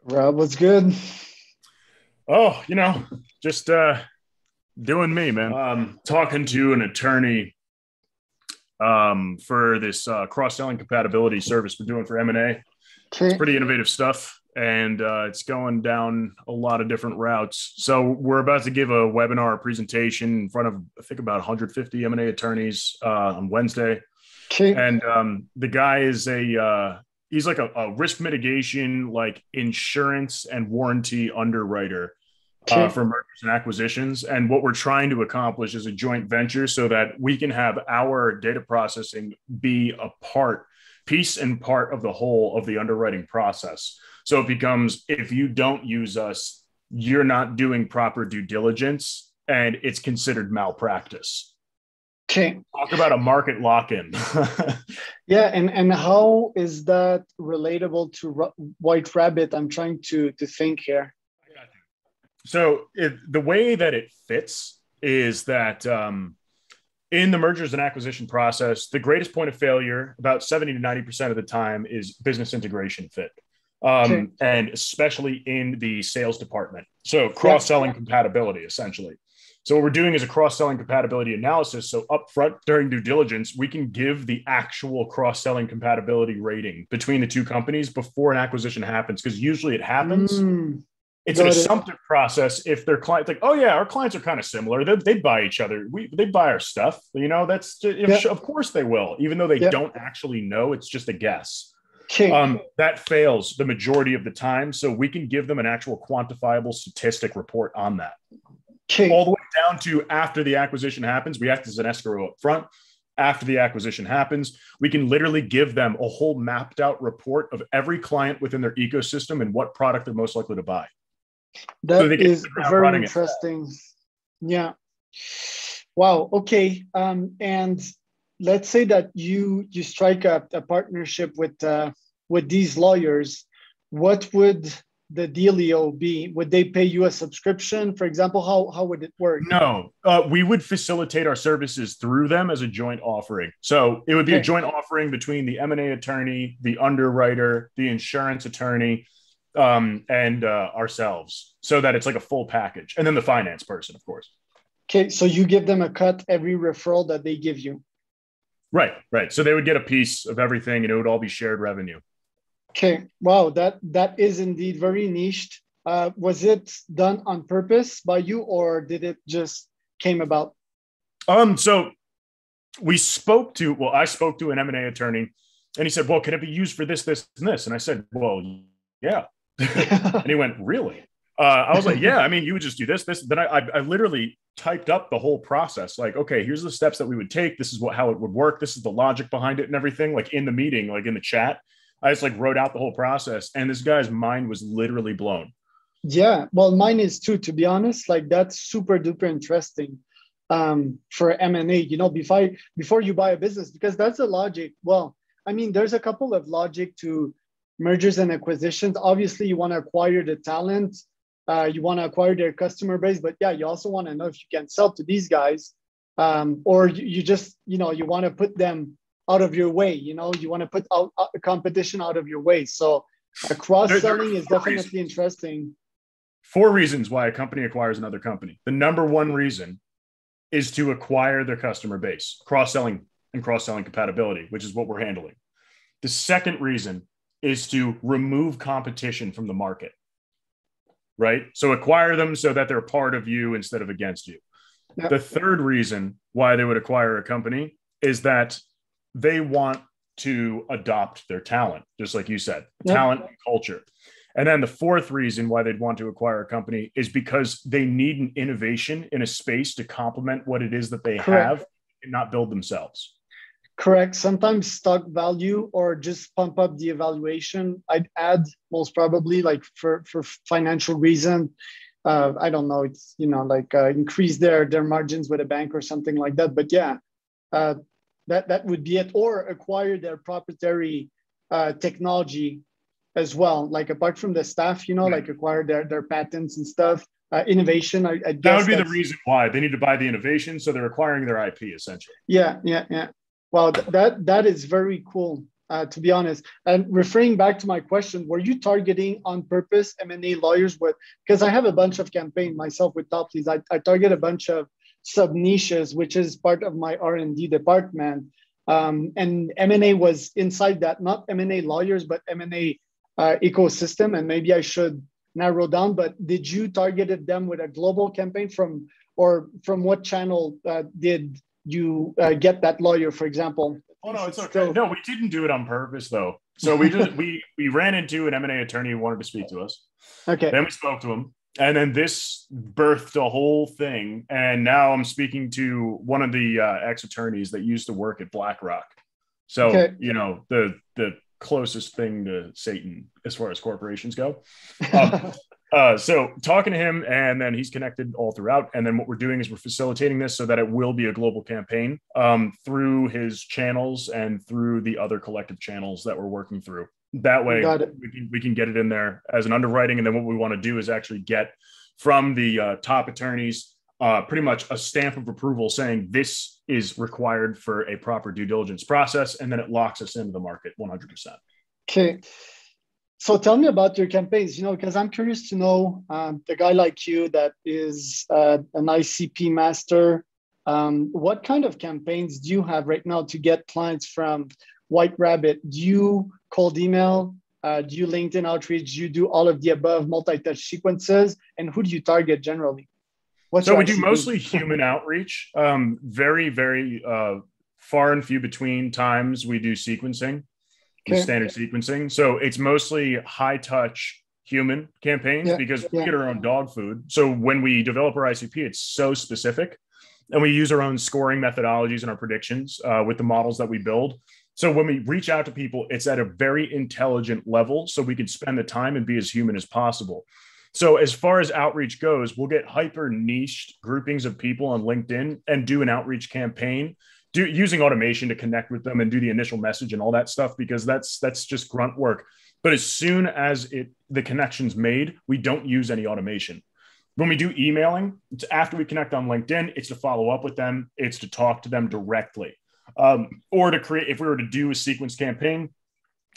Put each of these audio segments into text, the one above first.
Rob, what's good? Oh, just doing me, man. Talking to an attorney for this cross-selling compatibility service we're doing for M&A. It's Okay. pretty innovative stuff, and it's going down a lot of different routes. So we're about to give a webinar presentation in front of, I think, about 150 M&A attorneys on Wednesday. Okay. And the guy is he's like a risk mitigation, like insurance and warranty underwriter Okay. for mergers and acquisitions. And what we're trying to accomplish is a joint venture so that we can have our data processing be a piece and part of the whole of the underwriting process. So it becomes, if you don't use us, you're not doing proper due diligence and it's considered malpractice. Okay. Talk about a market lock-in. Yeah, and how is that relatable to White Rabbit? I'm trying to think here. So the way that it fits is that in the mergers and acquisition process, the greatest point of failure, about 70 to 90% of the time, is business integration fit. Okay. And especially in the sales department. So Yeah. cross-selling compatibility, essentially. So what we're doing is a cross-selling compatibility analysis. So upfront during due diligence, we can give the actual cross-selling compatibility rating between the two companies before an acquisition happens, because usually it happens. It's an Got it. assumptive process. If their clients like, oh yeah, our clients are kind of similar. They buy each other. They buy our stuff. That's Yeah. of course they will, even though they Yeah. don't actually know. It's just a guess. Okay. That fails the majority of the time. So we can give them an actual quantifiable statistic report on that. Okay. All the way down to after the acquisition happens, we act as an escrow up front. After the acquisition happens, we can literally give them a whole mapped out report of every client within their ecosystem and what product they're most likely to buy. So That they get is the ground very running. interesting. Yeah. Wow. Okay. And let's say that you strike a partnership with these lawyers. What would the dealio be? Would they pay you a subscription, for example? How would it work? No, we would facilitate our services through them as a joint offering. So it would be a Okay. joint offering between the M&A attorney, the underwriter, the insurance attorney, and ourselves, so that it's like a full package. And then the finance person, of course. Okay. So you give them a cut every referral that they give you. Right, right. So they would get a piece of everything and it would all be shared revenue. Okay. Wow. That is indeed very niched. Was it done on purpose by you, or did it just came about? So I spoke to an M&A attorney and he said, well, can it be used for this, this, and this? And I said, well, yeah. And he went, really? I was like, yeah, I mean, you would just do this, this. Then I literally typed up the whole process. Like, okay, here's the steps that we would take. This is how it would work. This is the logic behind it and everything. Like in the meeting, like in the chat, I just like wrote out the whole process. And this guy's mind was literally blown. Yeah, well, mine is too, to be honest. Like that's super duper interesting for M&A, before you buy a business, because that's a logic. Well, I mean, there's a couple of logic to mergers and acquisitions. Obviously, you want to acquire the talent, you want to acquire their customer base, but yeah, you also want to know if you can sell to these guys, or you just, you want to put them out of your way. You want to put out a competition out of your way. So cross-selling is definitely interesting. 4 reasons why a company acquires another company. The number one reason is to acquire their customer base, cross-selling and cross-selling compatibility, which is what we're handling. The second reason is to remove competition from the market, right? So acquire them so that they're part of you instead of against you. Yep. The third reason why they would acquire a company is that they want to adopt their talent, just like you said, Yep. talent and culture. And then the fourth reason why they'd want to acquire a company is because they need an innovation in a space to complement what it is that they Correct. have and not build themselves. Correct. Sometimes stock value or just pump up the evaluation. I'd add most probably like for financial reason. I don't know. It's increase their margins with a bank or something like that. But yeah, that would be it. Or acquire their proprietary technology as well. Like apart from the staff, like acquire their patents and stuff. Innovation. I guess that would be the reason why they need to buy the innovation. So they're acquiring their IP essentially. Yeah. Wow, that is very cool. to be honest. And referring back to my question, were you targeting on purpose M&A lawyers with, because I have a bunch of campaign myself with TopLeads. I target a bunch of sub niches, which is part of my R&D department. And M&A was inside that, not M&A lawyers, but M&A ecosystem. And maybe I should narrow down, but did you targeted them with a global campaign from what channel did you get that lawyer, for example? Oh no, it's okay. No, we didn't do it on purpose though. So we ran into an M&A attorney who wanted to speak to us. Okay. Then we spoke to him, and then this birthed a whole thing. And now I'm speaking to one of the ex-attorneys that used to work at BlackRock. So the closest thing to Satan as far as corporations go. So talking to him, and then he's connected all throughout. And then what we're doing is we're facilitating this so that it will be a global campaign through his channels and through the other collective channels that we're working through. That way we can get it in there as an underwriting. And then what we want to do is actually get from the top attorneys pretty much a stamp of approval saying this is required for a proper due diligence process. And then it locks us into the market 100%. Okay. So tell me about your campaigns, because I'm curious to know the guy like you that is an ICP master. What kind of campaigns do you have right now to get clients from White Rabbit? Do you cold email? Do you LinkedIn outreach? Do you do all of the above multi-touch sequences? And who do you target generally? So we do mostly human outreach. Very, very far and few between times we do sequencing. Standard sequencing. So it's mostly high touch human campaigns because we get our own dog food. So when we develop our ICP, it's so specific, and we use our own scoring methodologies and our predictions with the models that we build. So when we reach out to people, it's at a very intelligent level so we can spend the time and be as human as possible. So as far as outreach goes, we'll get hyper niched groupings of people on LinkedIn and do an outreach campaign, using automation to connect with them and do the initial message and all that stuff, because that's just grunt work. But as soon as the connection's made, we don't use any automation. When we do emailing, it's after we connect on LinkedIn, it's to follow up with them. It's to talk to them directly. Or to create, if we were to do a sequence campaign,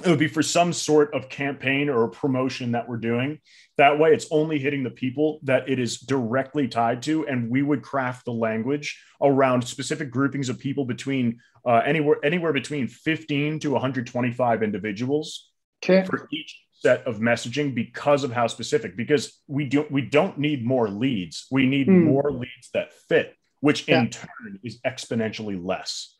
it would be for some sort of campaign or a promotion that we're doing. That way it's only hitting the people that it is directly tied to. And we would craft the language around specific groupings of people between anywhere between 15 to 125 individuals for each set of messaging, because of how specific, because we don't need more leads. We need more leads that fit, which in turn is exponentially less.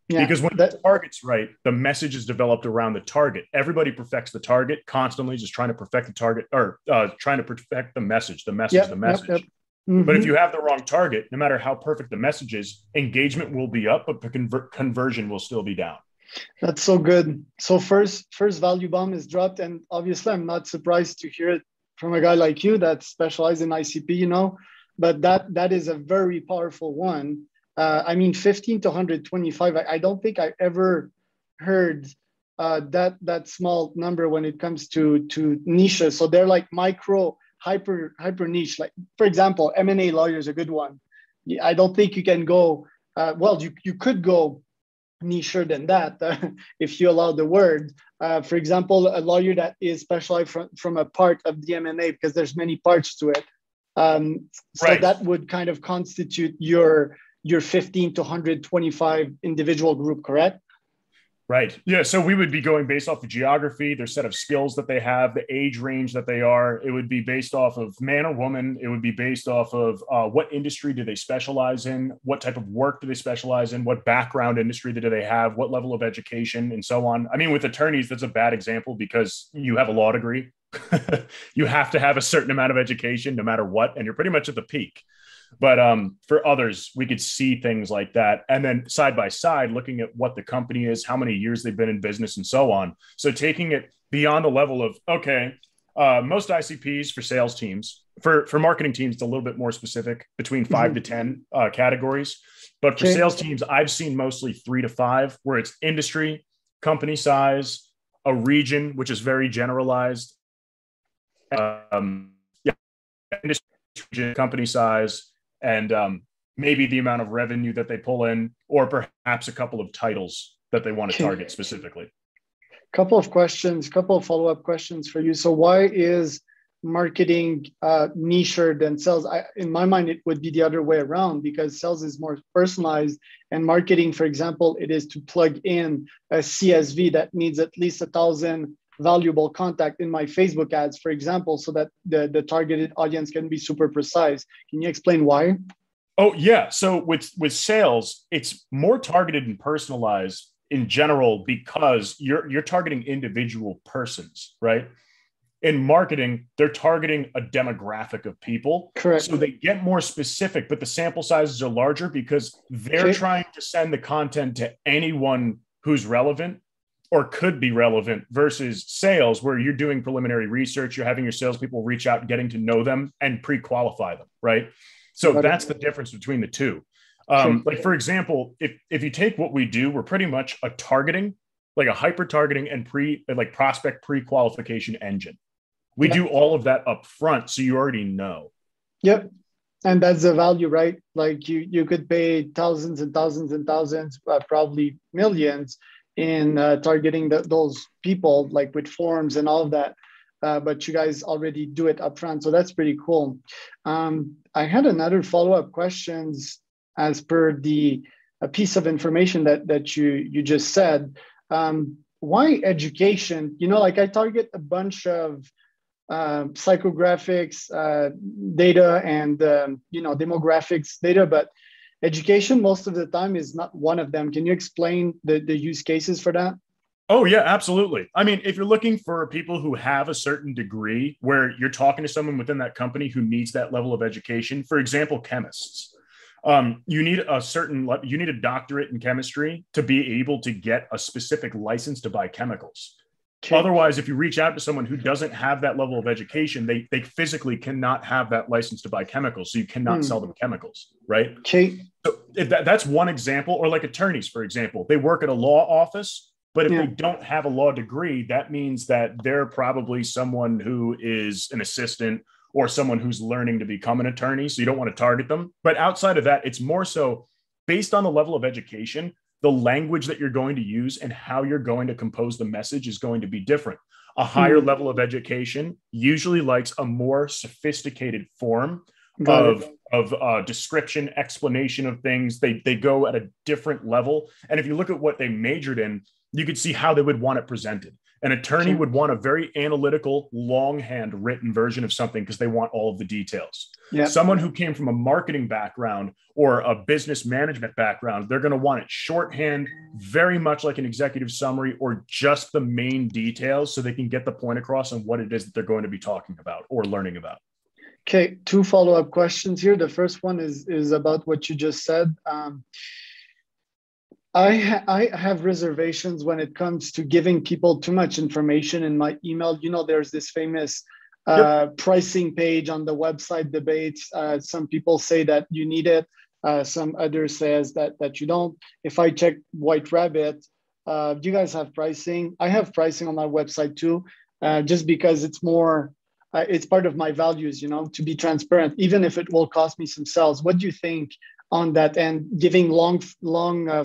Because when the target's right, the message is developed around the target. Everybody perfects the target, constantly just trying to perfect the target, or trying to perfect the message. Mm-hmm. But if you have the wrong target, no matter how perfect the message is, engagement will be up, but the conversion will still be down. That's so good. So first value bomb is dropped. And obviously, I'm not surprised to hear it from a guy like you that specializes in ICP, but that is a very powerful one. 15 to 125. I don't think I ever heard that small number when it comes to niches. So they're like micro, hyper niche. Like, for example, M&A lawyer is a good one. I don't think you can go. You could go nicher than that if you allow the word. For example, a lawyer that is specialized from a part of the M&A, because there's many parts to it. So that would kind of constitute your 15 to 125 individual group, correct? Right. Yeah. So we would be going based off the geography, their set of skills that they have, the age range that they are. It would be based off of man or woman. It would be based off of what industry do they specialize in? What type of work do they specialize in? What background industry do they have? What level of education and so on? I mean, with attorneys, that's a bad example because you have a law degree. You have to have a certain amount of education no matter what, and you're pretty much at the peak. But for others, we could see things like that. And then side by side, looking at what the company is, how many years they've been in business and so on. So taking it beyond the level of, most ICPs for sales teams, for marketing teams, it's a little bit more specific, between 5 to 10 categories. But for sales teams, I've seen mostly 3 to 5, where it's industry, company size, a region, which is very generalized, industry, company size, and maybe the amount of revenue that they pull in, or perhaps a couple of titles that they want to target specifically. Couple of questions, couple of follow-up questions for you. So why is marketing nicher than sales? In my mind, it would be the other way around, because sales is more personalized, and marketing, for example, it is to plug in a CSV that needs at least 1,000 valuable contact in my Facebook ads, for example, so that the targeted audience can be super precise. Can you explain why? Oh yeah. So with sales, it's more targeted and personalized in general because you're targeting individual persons, right? In marketing, they're targeting a demographic of people. Correct. So they get more specific, but the sample sizes are larger because they're trying to send the content to anyone who's relevant or could be relevant, versus sales, where you're doing preliminary research, you're having your salespeople reach out, getting to know them and pre-qualify them, right? So that's the difference between the two. Like, for example, if you take what we do, we're pretty much a targeting, like a hyper targeting and prospect pre-qualification engine. We do all of that up front, so you already know. Yep. And that's the value, right? Like you could pay thousands and thousands and thousands, probably millions in targeting those people, like with forms and all of that. But you guys already do it up front. So that's pretty cool. I had another follow-up questions as per the piece of information that you just said. Why education? You know, like I target a bunch of psychographics data and demographics data, but education most of the time is not one of them. Can you explain the use cases for that? Oh yeah, absolutely. I mean, if you're looking for people who have a certain degree, where you're talking to someone within that company who needs that level of education, for example, chemists, you need a doctorate in chemistry to be able to get a specific license to buy chemicals. Okay. Otherwise, if you reach out to someone who doesn't have that level of education, they physically cannot have that license to buy chemicals. So you cannot sell them chemicals, right? Okay. So that's one example. Or like attorneys, for example, they work at a law office, but if they don't have a law degree, that means that they're probably someone who is an assistant or someone who's learning to become an attorney. So you don't want to target them. But outside of that, it's more so based on the level of education. The language that you're going to use and how you're going to compose the message is going to be different. A higher level of education usually likes a more sophisticated form of description, explanation of things. They go at a different level. And if you look at what they majored in, you could see how they would want it presented. An attorney would want a very analytical, longhand written version of something because they want all of the details. Yep. Someone who came from a marketing background or a business management background, they're going to want it shorthand, very much like an executive summary or just the main details so they can get the point across on what it is that they're going to be talking about or learning about. Okay, 2 follow-up questions here. The first one is about what you just said. I have reservations when it comes to giving people too much information in my email. You know, there's this famous pricing page on the website debates. Some people say that you need it. Some others says that you don't. If I check White Rabbit, do you guys have pricing? I have pricing on my website too, just because it's more, it's part of my values, you know, to be transparent, even if it will cost me some sales. What do you think on that, and giving long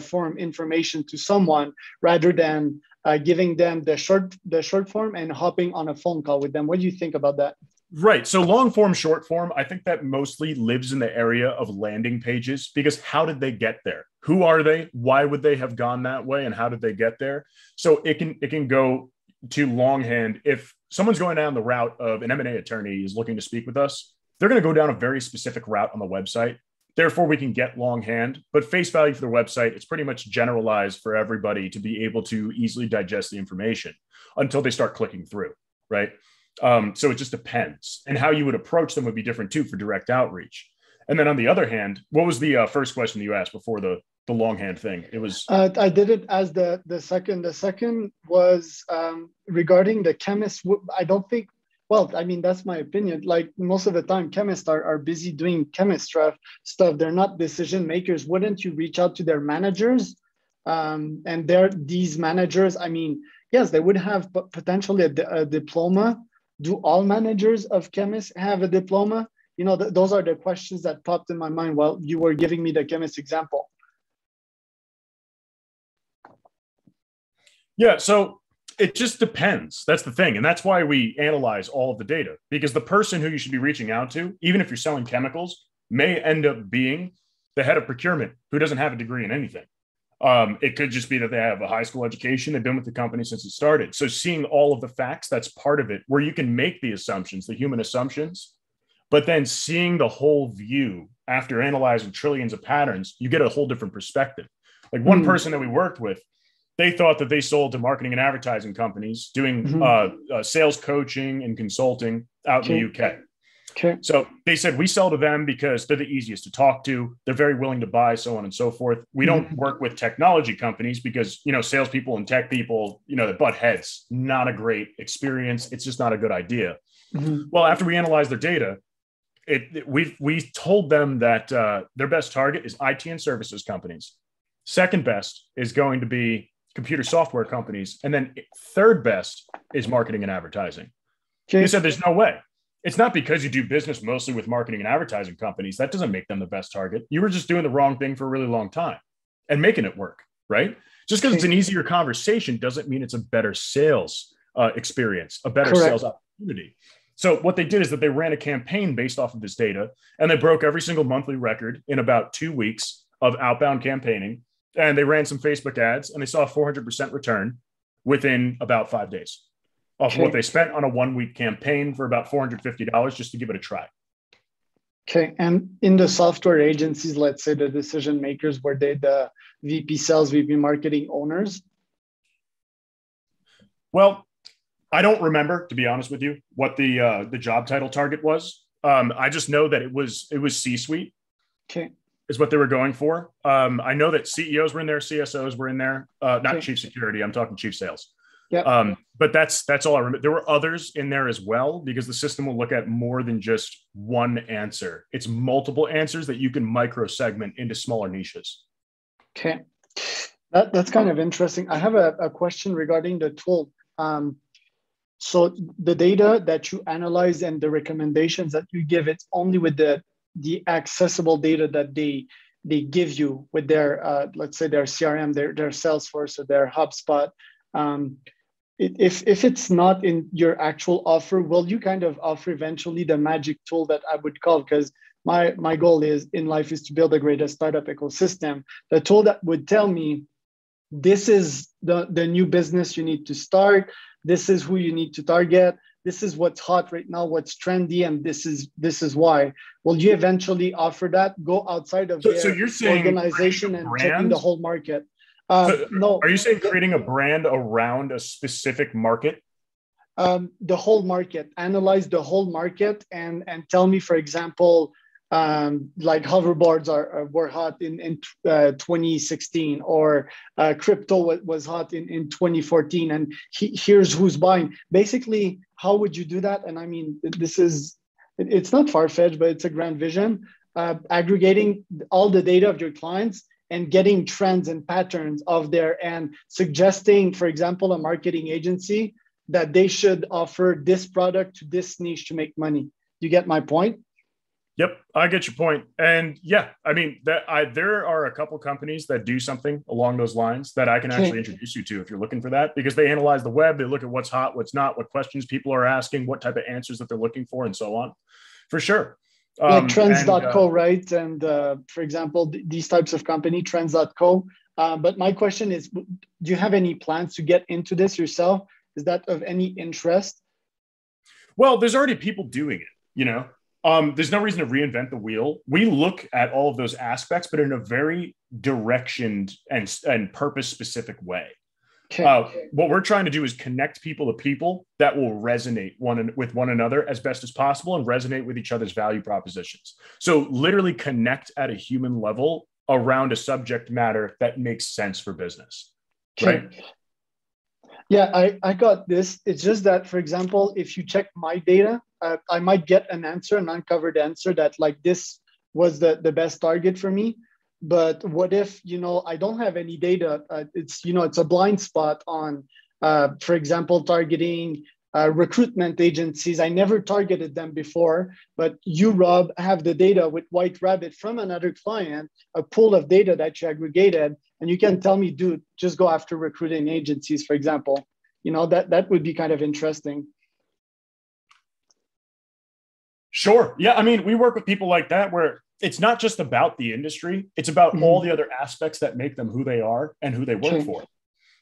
form information to someone rather than giving them the short form and hopping on a phone call with them? What do you think about that? Right. So long form, short form, I think that mostly lives in the area of landing pages, because how did they get there? Who are they? Why would they have gone that way? And how did they get there? So it can go to longhand. If someone's going down the route of an M&A attorney is looking to speak with us, they're going to go down a very specific route on the website. Therefore, we can get longhand, but face value for the website, it's pretty much generalized for everybody to be able to easily digest the information until they start clicking through, right? So it just depends. And how you would approach them would be different too for direct outreach. And then on the other hand, what was the first question that you asked before the longhand thing? It was... I did it as the second. The second was regarding the chemists. I don't think, well, I mean, that's my opinion. Like most of the time, chemists are busy doing chemist stuff. They're not decision makers. Wouldn't you reach out to their managers? And these managers, I mean, yes, they would have potentially a diploma. Do all managers of chemists have a diploma? You know, those are the questions that popped in my mind while you were giving me the chemist example. Yeah, so It just depends. That's the thing. And that's why we analyze all of the data, because the person who you should be reaching out to, even if you're selling chemicals, may end up being the head of procurement who doesn't have a degree in anything. It could just be that they have a high school education. They've been with the company since it started. So seeing all of the facts, that's part of it, where you can make the assumptions, the human assumptions, but then seeing the whole view after analyzing trillions of patterns, you get a whole different perspective. Like one person that we worked with, they thought that they sold to marketing and advertising companies doing sales coaching and consulting out in the UK. Okay. So they said, we sell to them because they're the easiest to talk to. They're very willing to buy, so on and so forth. We don't work with technology companies because, salespeople and tech people, they butt heads. Not a great experience. It's just not a good idea. Well, after we analyzed their data, we told them that their best target is IT and services companies. Second best is going to be computer software companies. And then third best is marketing and advertising. Okay. They said, there's no way. It's not because you do business mostly with marketing and advertising companies. That doesn't make them the best target. You were just doing the wrong thing for a really long time and making it work, right? Just because it's an easier conversation doesn't mean it's a better sales experience, a better sales opportunity. So what they did is that they ran a campaign based off of this data, and they broke every single monthly record in about 2 weeks of outbound campaigning. And they ran some Facebook ads, and they saw a 400% return within about 5 days off of what they spent on a 1 week campaign for about $450 just to give it a try. Okay. And in the software agencies, let's say the decision makers, were they the VP sales, VP marketing owners? Well, I don't remember, to be honest with you, what the job title target was. I just know that it was C-suite. Okay. Is what they were going for. I know that CEOs were in there, CSOs were in there, not chief security. I'm talking chief sales. Yeah. But that's all I remember. There were others in there as well, because the system will look at more than just one answer. It's multiple answers that you can micro segment into smaller niches. Okay. That's kind of interesting. I have a question regarding the tool. So the data that you analyze and the recommendations that you give, it's only with the accessible data that they give you with their, let's say their CRM, their Salesforce or their HubSpot. If it's not in your actual offer, will you kind of offer eventually the magic tool that I would call? Because my goal in life is to build the greatest startup ecosystem. The tool that would tell me, this is the new business you need to start. This is who you need to target. This is what's hot right now, what's trendy, and this is why. Will you eventually offer that? Go outside of so you're saying organization and checking the whole market? No. Are you saying creating a brand around a specific market? The whole market. Analyze the whole market and tell me, for example, like hoverboards were hot in 2016, or crypto was hot in 2014, and here's who's buying. Basically, how would you do that? And I mean, it's not far-fetched, but it's a grand vision. Aggregating all the data of your clients and getting trends and patterns of and suggesting, for example, a marketing agency that they should offer this product to this niche to make money. You get my point? Yep, I get your point. And yeah, I mean, there are a couple companies that do something along those lines that I can actually introduce you to if you're looking for that, because they analyze the web, they look at what's hot, what's not, what questions people are asking, what type of answers that they're looking for, and so on. For sure. Like trends.co, right? And for example, these types of company, trends.co. But my question is, do you have any plans to get into this yourself? Is that of any interest? Well, there's already people doing it, There's no reason to reinvent the wheel. We look at all of those aspects, but in a very directioned and purpose-specific way. Okay. What we're trying to do is connect people to people that will resonate with one another as best as possible and resonate with each other's value propositions. So literally connect at a human level around a subject matter that makes sense for business, right? Yeah, I got this. It's just that, for example, if you check my data, I might get an uncovered answer that like this was the best target for me. But what if, I don't have any data? It's a blind spot on, for example, targeting recruitment agencies. I never targeted them before, but you, Rob, have the data with White Rabbit from another client, a pool of data that you aggregated, and you can tell me, dude, just go after recruiting agencies, for example. that would be kind of interesting. Sure. Yeah. I mean, we work with people like that where it's not just about the industry. It's about all the other aspects that make them who they are and who they work for.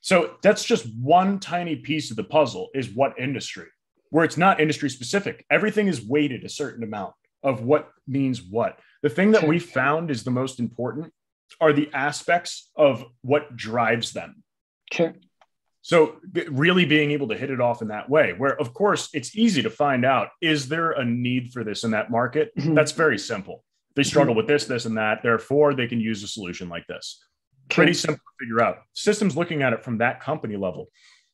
So that's just one tiny piece of the puzzle, is what industry, where it's not industry specific. Everything is weighted a certain amount of what means what. The thing that we found is the most important are the aspects of what drives them. Okay. So really being able to hit it off in that way, where of course it's easy to find out, is there a need for this in that market? That's very simple. They struggle with this, this, and that. Therefore, they can use a solution like this. Pretty simple to figure out. Systems looking at it from that company level.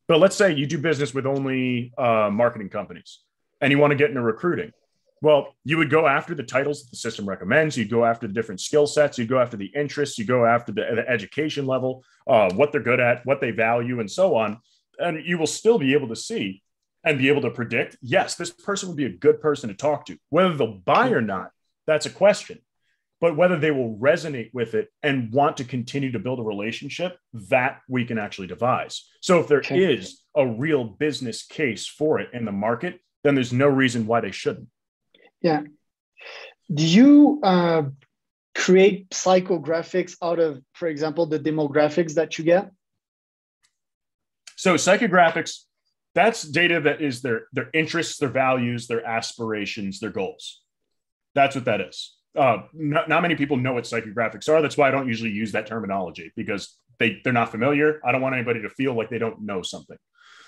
But let's say you do business with only marketing companies and you want to get into recruiting. Well, you would go after the titles that the system recommends. You'd go after the different skill sets. You'd go after the interests. You go after the education level, what they're good at, what they value, and so on. And you will still be able to see and be able to predict, yes, this person would be a good person to talk to. Whether they'll buy or not, that's a question. But whether they will resonate with it and want to continue to build a relationship, that we can actually devise. So if there is a real business case for it in the market, then there's no reason why they shouldn't. Yeah. Do you create psychographics out of, for example, the demographics that you get? So psychographics, that's data that is their interests, their values, their aspirations, their goals. That's what that is. Not many people know what psychographics are. That's why I don't usually use that terminology, because they're not familiar. I don't want anybody to feel like they don't know something.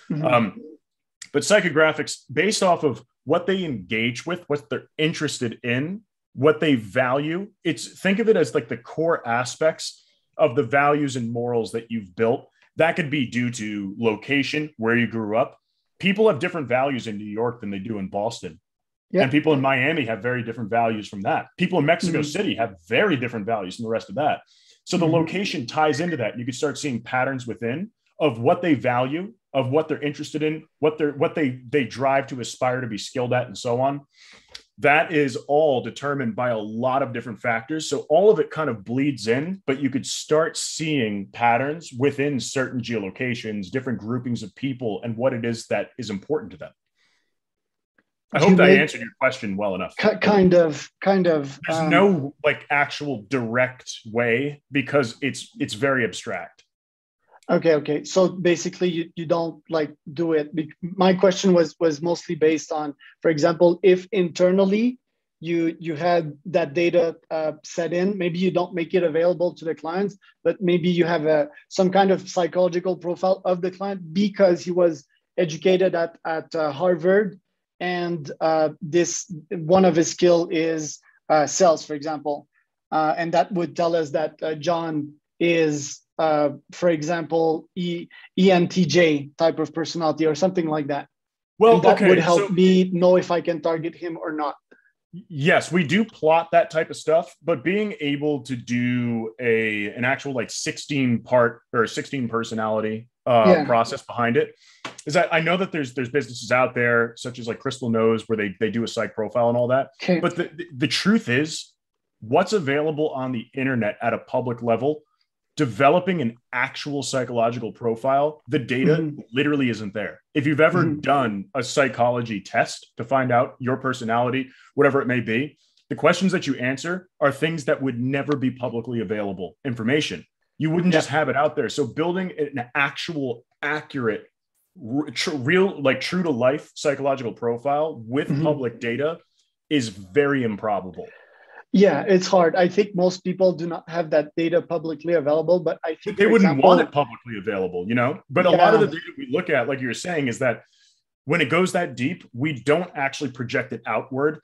But psychographics, based off of what they engage with, what they're interested in, what they value, think of it as like the core aspects of the values and morals that you've built. That could be due to location, where you grew up. People have different values in New York than they do in Boston. And people in Miami have very different values from that. People in Mexico City have very different values than the rest of that. So the location ties into that. You can start seeing patterns within of what they value, of what they're interested in, what they drive to aspire to be skilled at, and so on. That is all determined by a lot of different factors. So all of it kind of bleeds in, but you could start seeing patterns within certain geolocations, different groupings of people, and what it is that is important to them. I hope that answered your question well enough. Kind of. There's no like actual direct way, because it's very abstract. Okay. So basically you don't like do it. My question was mostly based on, for example, if internally you had that data set in, maybe you don't make it available to the clients, but maybe you have some kind of psychological profile of the client because he was educated at Harvard, and this one of his skill is sales, for example, and that would tell us that John is, for example, ENTJ type of personality or something like that. Well, and that would help me know if I can target him or not. Yes, we do plot that type of stuff, but being able to do an actual like 16-part or 16 personality process behind it is that I know that there's businesses out there such as like Crystal Knows, where they do a psych profile and all that. Okay. But the truth is, what's available on the internet at a public level, developing an actual psychological profile, the data literally isn't there. If you've ever done a psychology test to find out your personality, whatever it may be, the questions that you answer are things that would never be publicly available information. You wouldn't just have it out there. So building an actual accurate, real, like true to life psychological profile with public data is very improbable. Yeah, it's hard. I think most people do not have that data publicly available, but I think they wouldn't want it publicly available, But a lot of the data we look at, like you were saying, is that when it goes that deep, we don't actually project it outward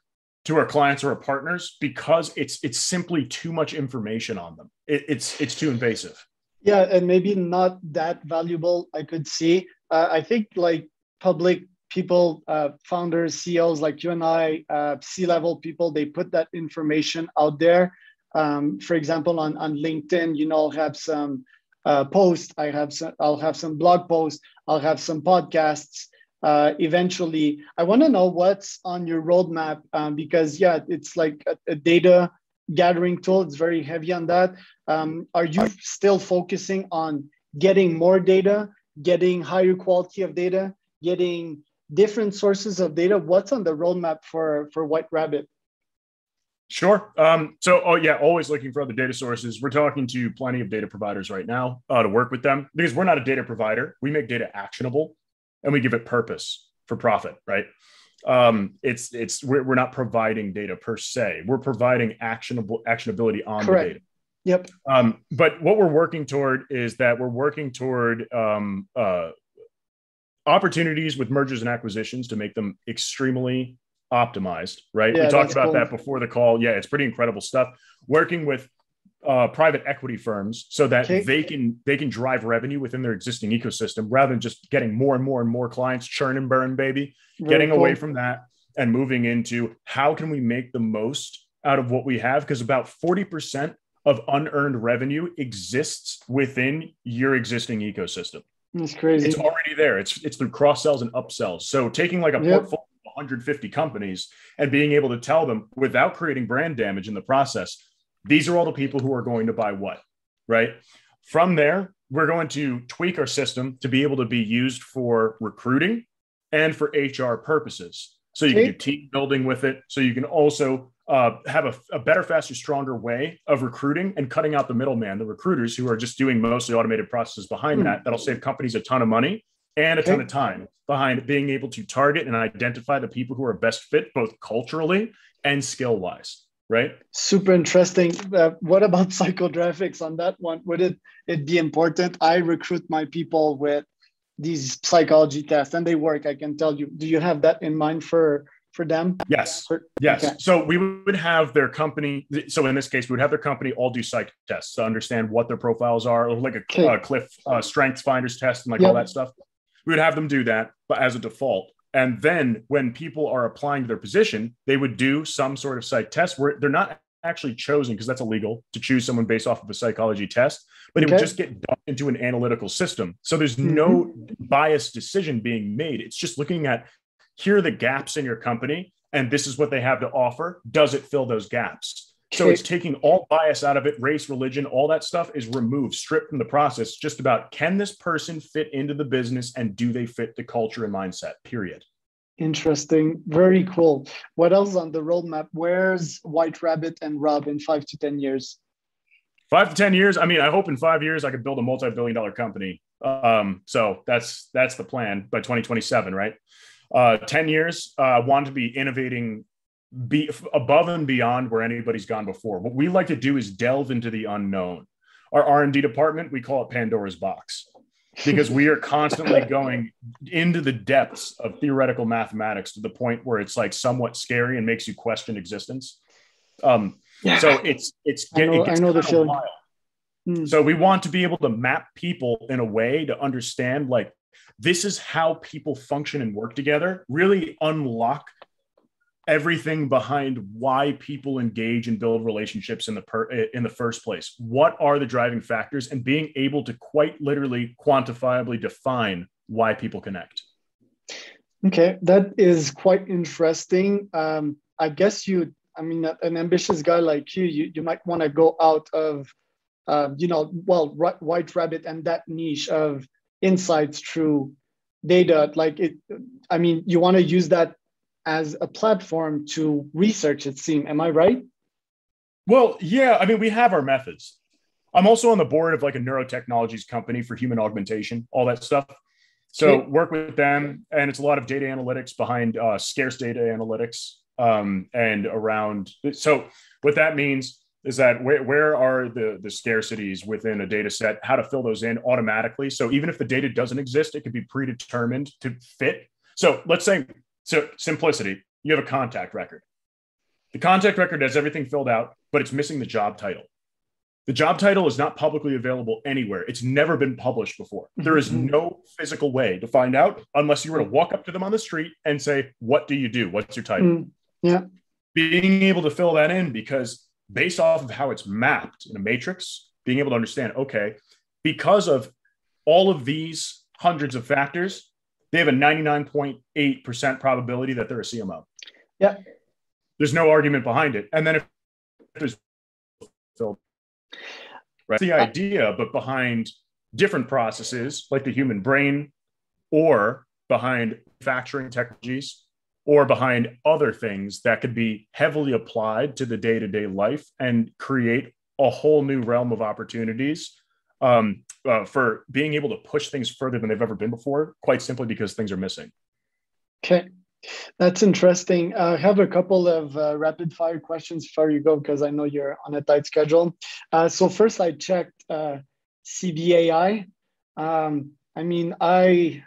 to our clients or our partners because it's simply too much information on them. It's too invasive. Yeah, and maybe not that valuable, I could see. I think like public people, founders, CEOs like you and I, C-level people, they put that information out there. For example, on LinkedIn, I'll have some posts. I'll have some blog posts. I'll have some podcasts. Eventually, I want to know what's on your roadmap because it's like a data gathering tool. It's very heavy on that. Are you still focusing on getting more data getting higher quality of data, getting different sources of data? What's on the roadmap for White Rabbit? Sure. Always looking for other data sources. We're talking to plenty of data providers right now to work with them, because we're not a data provider. We make data actionable and we give it purpose for profit, right? We're not providing data per se. We're providing actionability on the data. Yep. But what we're working toward is that we're working toward opportunities with mergers and acquisitions to make them extremely optimized, right? Yeah, we talked about that before the call. Yeah, it's pretty incredible stuff. Working with private equity firms so that they can drive revenue within their existing ecosystem, rather than just getting more and more and more clients, churn and burn, baby. Getting away from that and moving into how can we make the most out of what we have? Because about 40% of unearned revenue exists within your existing ecosystem. That's crazy. It's already there. It's through cross sells and upsells. So taking like a portfolio of 150 companies and being able to tell them without creating brand damage in the process, these are all the people who are going to buy what, right? From there, we're going to tweak our system to be able to be used for recruiting and for HR purposes. So you can do team building with it. So you can also have a better, faster, stronger way of recruiting and cutting out the middleman, the recruiters who are just doing mostly automated processes behind that. That'll save companies a ton of money and a ton of time behind being able to target and identify the people who are best fit, both culturally and skill-wise, right? Super interesting. What about psychographics on that one? Would it be important? I recruit my people with these psychology tests and they work, I can tell you. Do you have that in mind for them? Yes. Yes. Okay. So we would have their company. So in this case, we would have their company all do psych tests to understand what their profiles are, like a Cliff Strengths Finders test and like all that stuff. We would have them do that, but as a default. And then when people are applying to their position, they would do some sort of psych test where they're not actually chosen, because that's illegal to choose someone based off of a psychology test, but it would just get dumped into an analytical system. So there's no biased decision being made. It's just looking at, here are the gaps in your company, and this is what they have to offer. Does it fill those gaps? So it's taking all bias out of it. Race, religion, all that stuff is removed, stripped from the process. Just about, can this person fit into the business and do they fit the culture and mindset, period. Interesting. Very cool. What else on the roadmap? Where's White Rabbit and Rob in 5 to 10 years? 5 to 10 years. I mean, I hope in 5 years I could build a multi-billion-dollar company. So that's the plan by 2027, right? 10 years, want to be innovating, be above and beyond where anybody's gone before. What we like to do is delve into the unknown. Our R&D department, we call it Pandora's box, because we are constantly going into the depths of theoretical mathematics to the point where it's like somewhat scary and makes you question existence. So it gets the feeling wild. So we want to be able to map people in a way to understand, like, this is how people function and work together, really unlock everything behind why people engage and build relationships in the first place. What are the driving factors, and being able to quite literally quantifiably define why people connect. Okay, that is quite interesting. I guess an ambitious guy like you might want to go out of, White Rabbit and that niche of insights through data. You want to use that as a platform to research, it seems. Am I right? Well, yeah. I mean, we have our methods. I'm also on the board of like a neurotechnologies company for human augmentation, all that stuff. So work with them, and it's a lot of data analytics behind scarce data analytics and around. So what that means is that where are the scarcities within a data set, how to fill those in automatically. So even if the data doesn't exist, it could be predetermined to fit. So let's say, simplicity, you have a contact record. The contact record has everything filled out, but it's missing the job title. The job title is not publicly available anywhere. It's never been published before. There is no physical way to find out unless you were to walk up to them on the street and say, what do you do? What's your title? Being able to fill that in, because based off of how it's mapped in a matrix, being able to understand, okay, because of all of these hundreds of factors, they have a 99.8% probability that they're a CMO. Yeah. There's no argument behind it. And then if there's filled, right, the idea, but behind different processes like the human brain, or behind manufacturing technologies, or behind other things that could be heavily applied to the day-to-day life and create a whole new realm of opportunities for being able to push things further than they've ever been before, quite simply because things are missing. Okay. That's interesting. I have a couple of rapid fire questions before you go, because I know you're on a tight schedule. So first I checked CBAI. I mean, I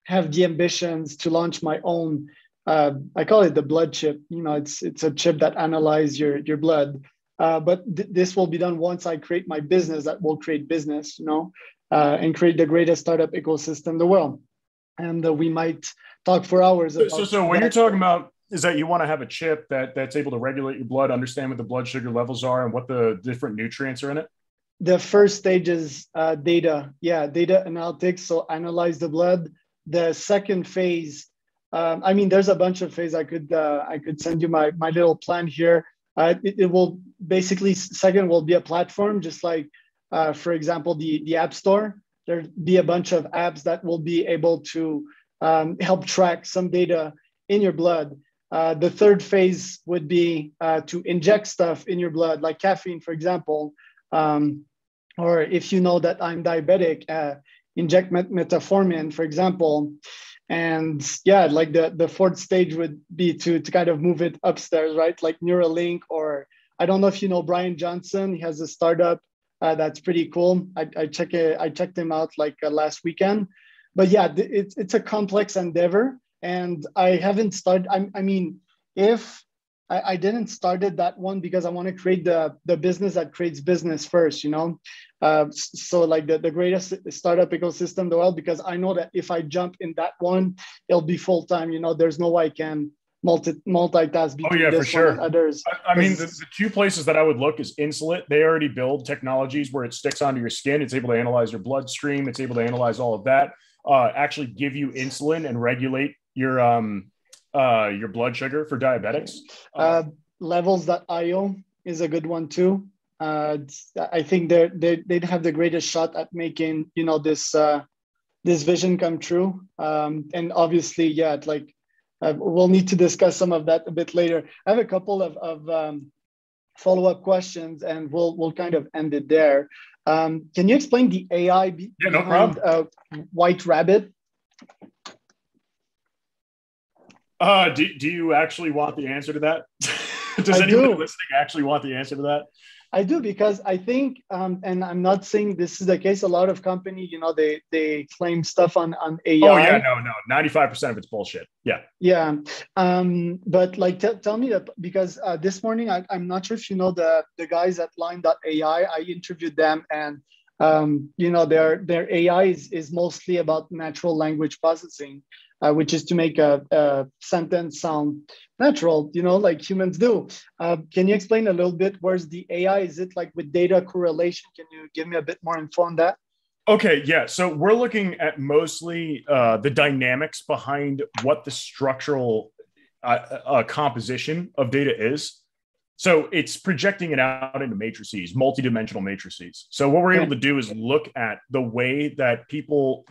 have the ambitions to launch my own, I call it the blood chip. You know, it's a chip that analyzes your blood. But this will be done once I create my business that will create business, you know, and create the greatest startup ecosystem in the world. And we might talk for hours about so what you're talking about is that you want to have a chip that's able to regulate your blood, understand what the blood sugar levels are and what the different nutrients are in it. The first stage is data analytics, so analyze the blood. The second phase, I mean, there's a bunch of phases. I could send you my little plan here. It will basically, second will be a platform, just like for example the App Store. There'll be a bunch of apps that will be able to help track some data in your blood. The third phase would be to inject stuff in your blood, like caffeine, for example. Or if you know that I'm diabetic, inject metformin, for example. And yeah, like the fourth stage would be to kind of move it upstairs, right? Like Neuralink, or I don't know if you know Brian Johnson. He has a startup that's pretty cool. I checked him out like last weekend. But yeah, it's a complex endeavor, and I haven't started. I mean, if I didn't started that one because I want to create the business that creates business first, you know. So like the greatest startup ecosystem in the world, because I know that if I jump in that one, it'll be full time. You know, there's no way I can multitask between this one and others. I mean, the two places that I would look is Insulet. They already build technologies where it sticks onto your skin. It's able to analyze your bloodstream. It's able to analyze all of that. Actually give you insulin and regulate your blood sugar for diabetics. Levels.io is a good one too. I think they'd have the greatest shot at making, you know, this vision come true. And obviously, yeah, like we'll need to discuss some of that a bit later. I have a couple of follow-up questions, and we'll kind of end it there. Can you explain the AI behind White Rabbit? Do you actually want the answer to that? Does anybody listening actually want the answer to that? I do, because I think, and I'm not saying this is the case, a lot of companies, you know, they claim stuff on AI. Oh yeah, no, 95% of it's bullshit. Yeah. Yeah. But like, tell me that, because this morning, I'm not sure if you know the guys at Line.ai. I interviewed them, and you know, their AI is mostly about natural language processing, which is to make a sentence sound natural, you know, like humans do. Can you explain a little bit, where's the AI? Is it like with data correlation? Can you give me a bit more info on that? Okay, yeah. So we're looking at mostly the dynamics behind what the structural composition of data is. So it's projecting it out into matrices, multidimensional matrices. So what we're able to do is look at the way that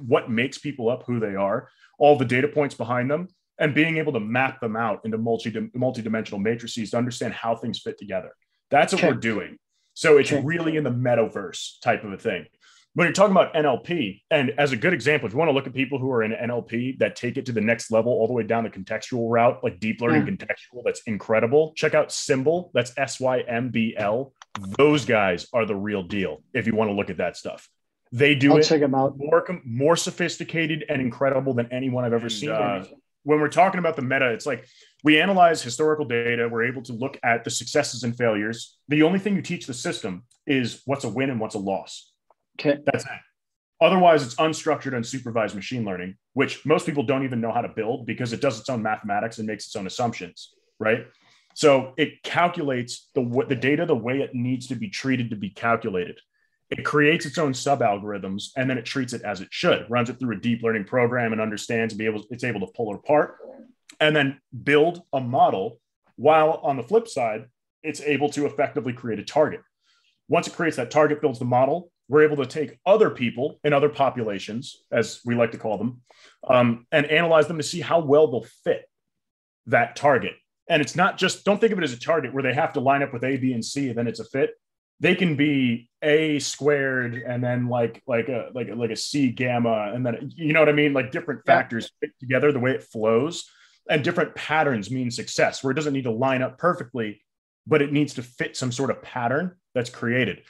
what makes people up who they are, all the data points behind them, and being able to map them out into multidimensional matrices to understand how things fit together. That's what we're doing. So it's really in the metaverse type of a thing. When you're talking about NLP, and as a good example, if you want to look at people who are in NLP that take it to the next level, all the way down the contextual route, like deep learning contextual, that's incredible. Check out Symbol. That's SYMBL. Those guys are the real deal if you want to look at that stuff. They do check them out. More sophisticated and incredible than anyone I've ever seen. When we're talking about the meta, it's like we analyze historical data. We're able to look at the successes and failures. The only thing you teach the system is what's a win and what's a loss. Okay. That's it. Otherwise, it's unstructured, unsupervised machine learning, which most people don't even know how to build because it does its own mathematics and makes its own assumptions, right? So it calculates the data the way it needs to be treated to be calculated. It creates its own sub-algorithms, and then it treats it as it should, runs it through a deep learning program and understands it's able to pull it apart and then build a model, while on the flip side, it's able to effectively create a target. Once it creates that target, builds the model, we're able to take other people in other populations, as we like to call them, and analyze them to see how well they'll fit that target. And it's not just, don't think of it as a target where they have to line up with A, B, and C, and then it's a fit. They can be A squared and then like a C gamma, and then, you know what I mean? Like different factors fit together the way it flows, and different patterns mean success, where it doesn't need to line up perfectly, but it needs to fit some sort of pattern that's created.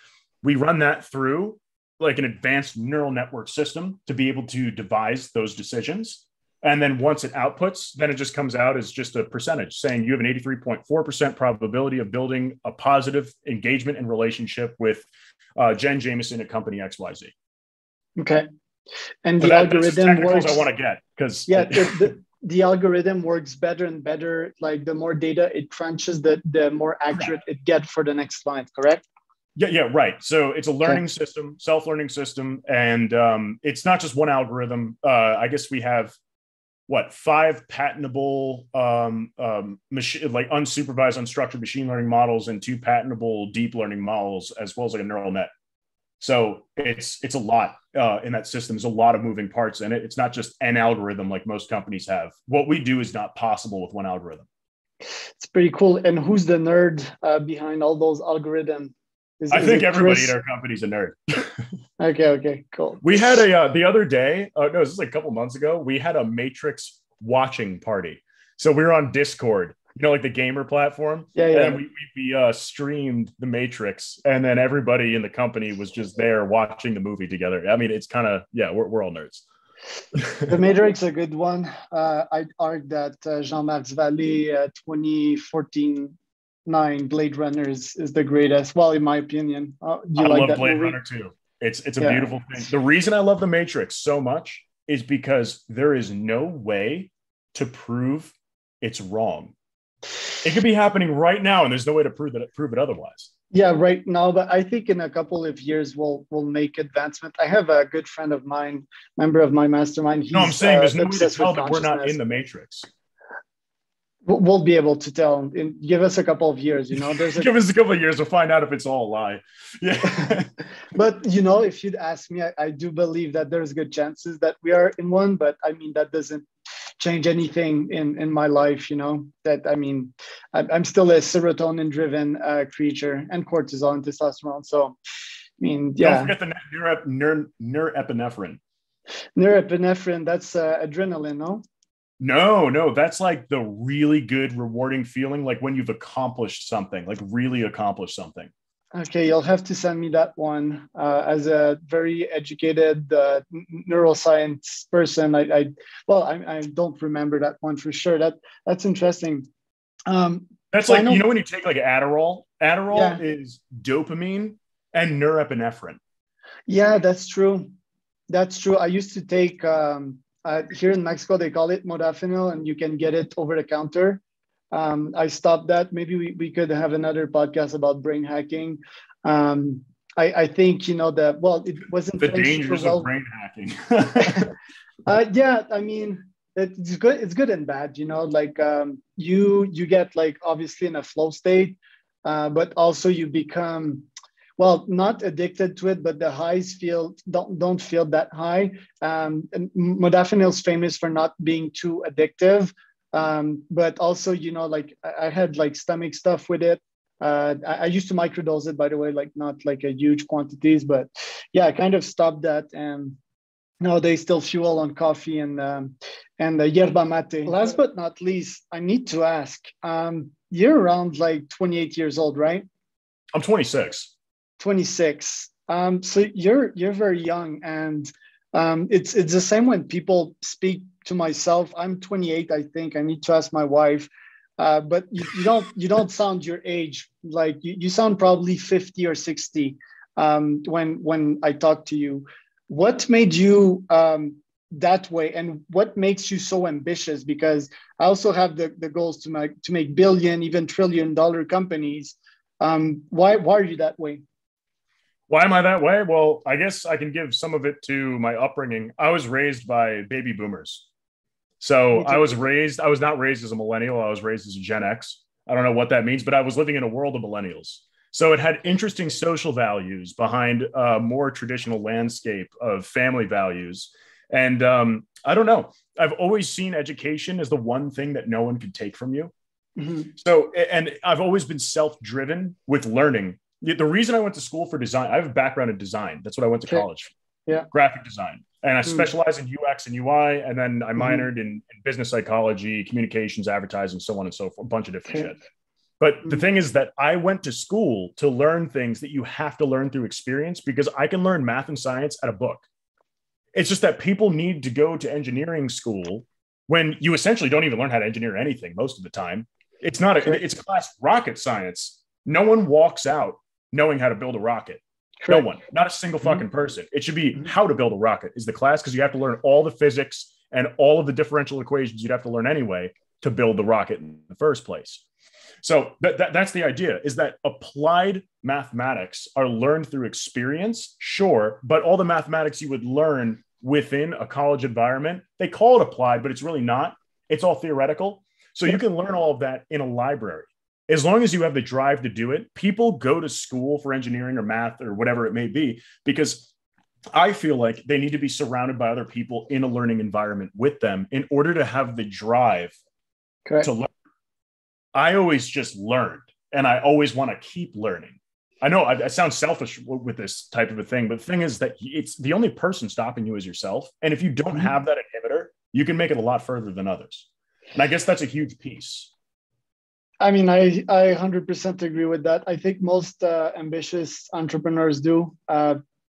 We run that through like an advanced neural network system to be able to devise those decisions. And then once it outputs, then it just comes out as just a percentage saying you have an 83.4% probability of building a positive engagement and relationship with Jen Jameson at company XYZ. Okay. And so the algorithm works. I want to get, because the algorithm works better and better. Like the more data it crunches, the more accurate it gets for the next client, correct? Yeah, right. So it's a learning system, self-learning system. And it's not just one algorithm. I guess we have 5 patentable machine, like unsupervised, unstructured machine learning models, and 2 patentable deep learning models, as well as like a neural net. So it's a lot in that system. There's a lot of moving parts in it. It's not just an algorithm like most companies have. What we do is not possible with one algorithm. It's pretty cool. And who's the nerd behind all those algorithms? I think everybody in our company's a nerd. Okay, cool. We had the other day, this is like a couple months ago, we had a Matrix watching party. So we were on Discord, like the gamer platform. Yeah. And we streamed the Matrix, and then everybody in the company was just there watching the movie together. I mean, it's kind of, we're all nerds. The Matrix, a good one. I'd argue that Jean-Marc Vallée 2014 Blade Runner is the greatest. Well, in my opinion. I love Blade Runner too. It's a beautiful thing. The reason I love the Matrix so much is because there is no way to prove it's wrong. It could be happening right now, and there's no way to prove it otherwise. Yeah, right now, but I think in a couple of years we'll make advancement. I have a good friend of mine, member of my mastermind. I'm saying there's no way to tell that we're not in the Matrix. We'll be able to tell. Give us a couple of years, Give us a couple of years, we'll find out if it's all a lie. Yeah. But, if you'd ask me, I do believe that there's good chances that we are in one, but I mean, that doesn't change anything in my life, that, I mean, I'm still a serotonin driven creature, and cortisol and testosterone. So, I mean, Don't forget the norepinephrine. Norepinephrine, that's adrenaline, no? No, that's like the really good, rewarding feeling, like when you've accomplished something, like really accomplished something. Okay, you'll have to send me that one. As a very educated neuroscience person, I don't remember that one for sure. That's interesting. That's like, when you take like Adderall is dopamine and norepinephrine. Yeah, that's true. I used to take here in Mexico, they call it modafinil, and you can get it over the counter. I stopped that. Maybe we could have another podcast about brain hacking. I think, it wasn't the dangers of brain hacking. I mean, it's good. It's good and bad, like you get like obviously in a flow state, but also you become, not addicted to it, but the highs don't feel that high. And modafinil is famous for not being too addictive. But also, like I had like stomach stuff with it. I used to microdose it, by the way, like not like a huge quantities, but I kind of stopped that. And nowadays still fuel on coffee and yerba mate. Last but not least, I need to ask, you're around like 28 years old, right? I'm 26. 26. So you're very young, and it's the same when people speak to myself. I'm 28, I think. I need to ask my wife, but you don't sound your age. Like you sound probably 50 or 60 when I talk to you. What made you that way, and what makes you so ambitious? Because I also have the goals to make billion, even $1 trillion companies. Why are you that way? Why am I that way? Well, I guess I can give some of it to my upbringing. I was raised by baby boomers. So I was not raised as a millennial. I was raised as a Gen X. I don't know what that means, but I was living in a world of millennials. So it had interesting social values behind a more traditional landscape of family values. And I don't know. I've always seen education as the one thing that no one could take from you. Mhm. So, and I've always been self-driven with learning. The reason I went to school for design, I have a background in design. That's what I went to college for. Yeah. Graphic design. And I specialized in UX and UI. And then I minored in business psychology, communications, advertising, so on and so forth, a bunch of different shit. But the thing is that I went to school to learn things that you have to learn through experience, because I can learn math and science at a book. It's just that people need to go to engineering school when you essentially don't even learn how to engineer anything most of the time. It's not it's class rocket science. No one walks out knowing how to build a rocket. Correct. No one, not a single fucking person. It should be how to build a rocket is the class, because you have to learn all the physics and all of the differential equations you'd have to learn anyway to build the rocket in the first place. So that's the idea, is that applied mathematics are learned through experience, sure, but all the mathematics you would learn within a college environment, they call it applied, but it's really not. It's all theoretical. So you can learn all of that in a library. As long as you have the drive to do it, people go to school for engineering or math or whatever it may be, because I feel like they need to be surrounded by other people in a learning environment with them in order to have the drive to learn. I always just learned, and I always want to keep learning. I know I sound selfish with this type of a thing, but the thing is that it's the only person stopping you is yourself. And if you don't have that inhibitor, you can make it a lot further than others. And I guess that's a huge piece. I mean, I 100% agree with that. I think most ambitious entrepreneurs do.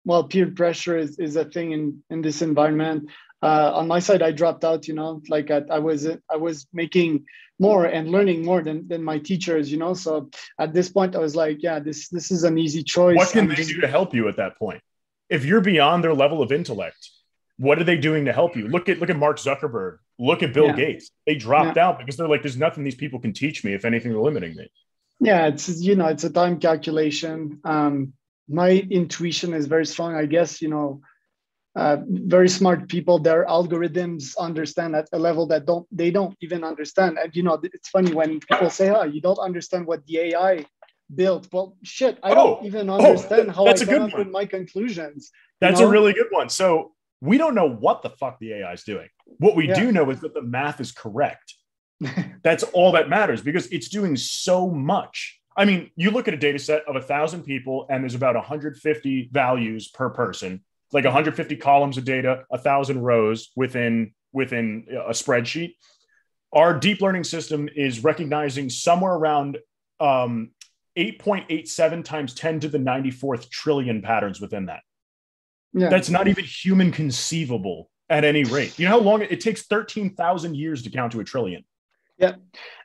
Well, peer pressure is a thing in this environment. On my side, I dropped out, like I was making more and learning more than my teachers, So at this point I was like, yeah, this is an easy choice. What can they do to help you at that point? If you're beyond their level of intellect, what are they doing to help you? Look at Mark Zuckerberg, look at Bill Gates. They dropped out because they're like, there's nothing these people can teach me. If anything, they're limiting me. Yeah, it's a time calculation. My intuition is very strong, I guess, very smart people, their algorithms understand at a level that they don't even understand. And it's funny when people say, "Oh, you don't understand what the AI built." Well, shit, I don't even understand how I come up with my conclusions. That's a really good one. So we don't know what the fuck the AI is doing. What we do know is that the math is correct. That's all that matters, because it's doing so much. I mean, you look at a data set of 1,000 people and there's about 150 values per person. Like 150 columns of data, 1,000 rows within a spreadsheet. Our deep learning system is recognizing somewhere around 8.87 times 10 to the 94th trillion patterns within that. Yeah. That's not even human conceivable at any rate. You know how long it takes? 13,000 years to count to a trillion. Yeah.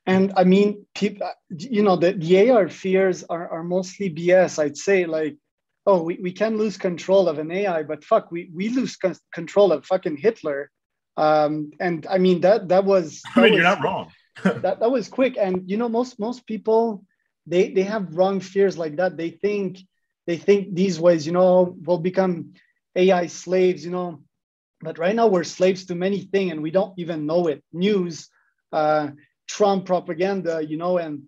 And I mean, people, the AI fears are mostly BS. I'd say, like, oh, we can lose control of an AI, but fuck, we lose control of fucking Hitler. And I mean, that was you're not wrong. that was quick. And most people, they have wrong fears like that. They think these ways, we'll become AI slaves, but right now we're slaves to many things and we don't even know it. News, Trump propaganda, and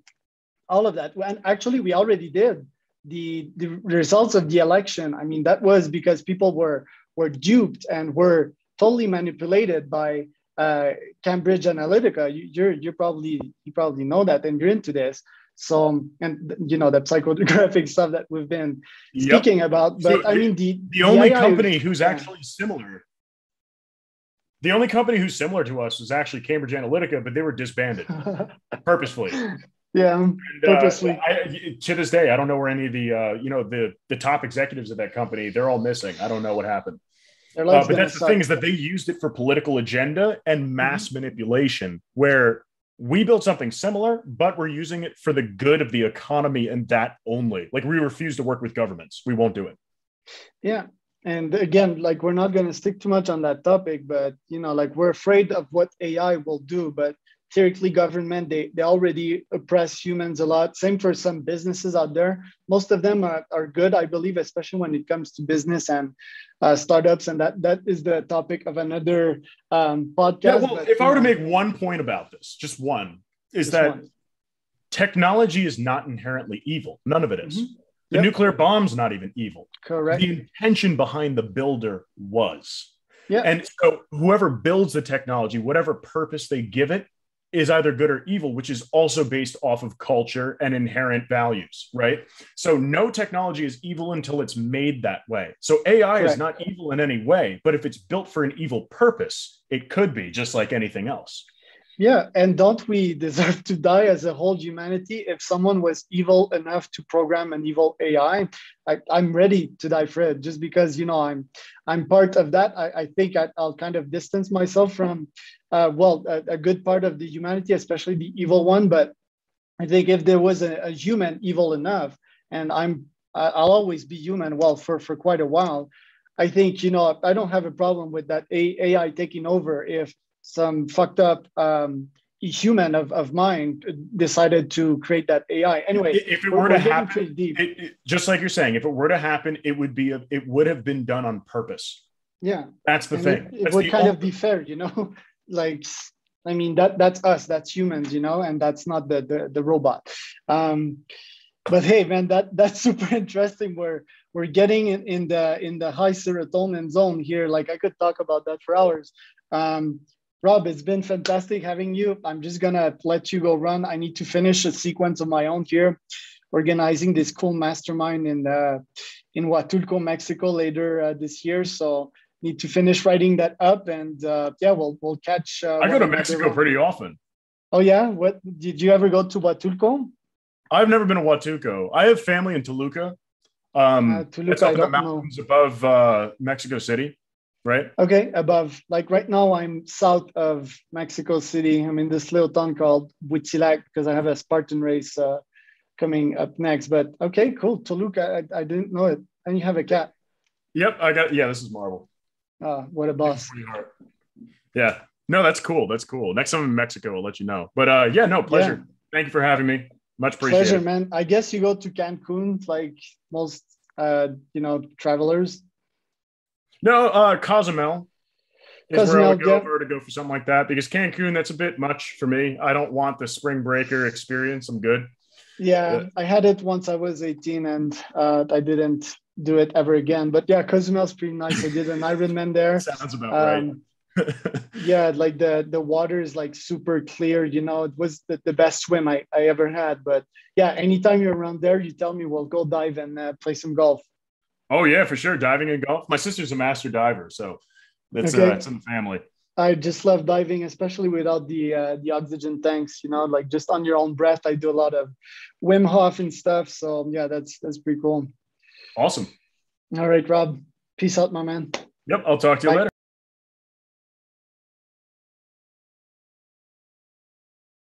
all of that. And actually we already did. The results of the election, I mean, that was because people were duped and were totally manipulated by Cambridge Analytica. You probably know that, and you're into this. So, and the psychographic stuff that we've been speaking about. But so I mean, the only company who's actually similar. The only company who's similar to us was actually Cambridge Analytica, but they were disbanded purposefully. Yeah, and, purposely. To this day, I don't know where any of the top executives of that company, they're all missing. I don't know what happened. But that's the thing, is that they used it for political agenda and mass manipulation, where we built something similar, but we're using it for the good of the economy and that only. Like, we refuse to work with governments. We won't do it. Yeah. And again, like, we're not going to stick too much on that topic, but, like, we're afraid of what AI will do. But theoretically, government, they already oppress humans a lot. Same for some businesses out there. Most of them are good, I believe, especially when it comes to business and startups. And that is the topic of another podcast. Yeah, well, if I were to make one point about this, just one, is that technology is not inherently evil. None of it is. The nuclear bomb's not even evil. Correct. The intention behind the builder was. Yeah. And so whoever builds the technology, whatever purpose they give it, is either good or evil, which is also based off of culture and inherent values, right? So no technology is evil until it's made that way. So AI is not evil in any way, but if it's built for an evil purpose, it could be just like anything else. Yeah, and don't we deserve to die as a whole humanity? If someone was evil enough to program an evil AI, I'm ready to die for it. Just because I'm part of that. I think I'll kind of distance myself from, a good part of the humanity, especially the evil one. But I think if there was a human evil enough, and I'll always be human, for quite a while, I think I don't have a problem with that AI taking over if some fucked up human of mine decided to create that AI. Anyway, if it were to happen, just like you're saying, if it were to happen, it would have been done on purpose. Yeah, that's the thing. It would kind of be fair, like, I mean, that's us, that's humans, and that's not the robot. But hey, man, that's super interesting. We're getting in the high serotonin zone here. Like, I could talk about that for hours. Rob, it's been fantastic having you. I'm just gonna let you go run. I need to finish a sequence of my own here, organizing this cool mastermind in Huatulco, Mexico later this year. So need to finish writing that up, and we'll catch. I go to Mexico pretty often. Oh yeah, what did you ever go to Huatulco? I've never been to Huatulco. I have family in Toluca. Toluca, it's up in the mountains above Mexico City. Right. Okay. Above, like right now, I'm south of Mexico City. I'm in this little town called Huitzilac because I have a Spartan race coming up next. But okay, cool. Toluca, I didn't know it. And you have a cat. Yep, I got. Yeah, this is Marvel. What a boss. Yeah. No, that's cool. That's cool. Next time I'm in Mexico, I'll let you know. But pleasure. Yeah. Thank you for having me. Much appreciated. Pleasure, man. I guess you go to Cancun like most travelers. No, Cozumel is where I would go to go for something like that, because Cancun, that's a bit much for me. I don't want the spring breaker experience. I'm good. Yeah, I had it once I was 18 and I didn't do it ever again. But yeah, Cozumel's pretty nice. I did an Ironman there. Sounds about right. Yeah, like the water is like super clear. It was the best swim I ever had. But yeah, anytime you're around there, you tell me, we'll go dive and play some golf. Oh yeah, for sure. Diving and golf. My sister's a master diver, so that's it's in the family. I just love diving, especially without the oxygen tanks. Like just on your own breath. I do a lot of Wim Hof and stuff. So yeah, that's pretty cool. Awesome. All right, Rob. Peace out, my man. Yep. I'll talk to you later.